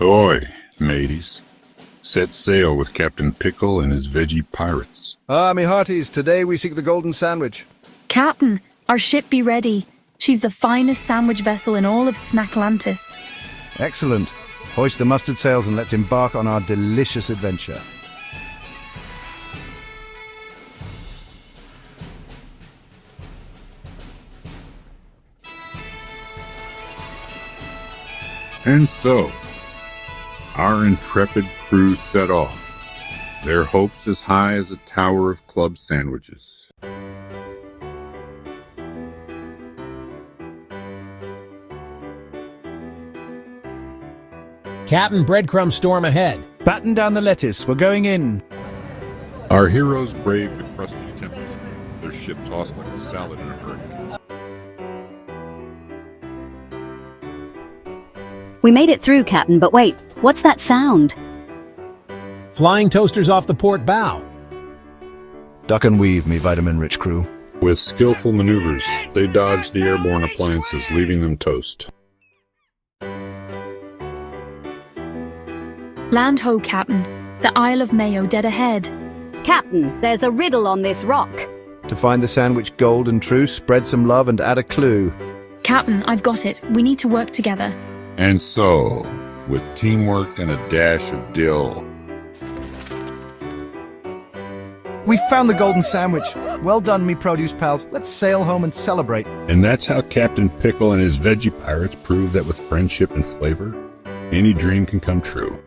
Ahoy, mateys. Set sail with Captain Pickle and his Veggie pirates. Me hearties, today we seek the golden sandwich. Captain, our ship be ready. She's the finest sandwich vessel in all of Snacklantis. Excellent. Hoist the mustard sails and let's embark on our delicious adventure. And so, our intrepid crew set off, their hopes as high as a tower of club sandwiches. Captain, breadcrumb storm ahead. Batten down the lettuce, we're going in. Our heroes braved the crusty tempest, their ship tossed like a salad in a hurricane. We made it through, Captain, but wait, what's that sound? Flying toasters off the port bow. Duck and weave, me vitamin-rich crew. With skillful maneuvers, they dodged the airborne appliances, leaving them toast. Land ho, Captain. The Isle of Mayo dead ahead. Captain, there's a riddle on this rock. To find the sandwich gold and true, spread some love and add a clue. Captain, I've got it. We need to work together. And so, with teamwork and a dash of dill, We found the golden sandwich. Well done, me produce pals. Let's sail home and celebrate. and that's how Captain Pickle and his Veggie pirates proved that with friendship and flavor, any dream can come true.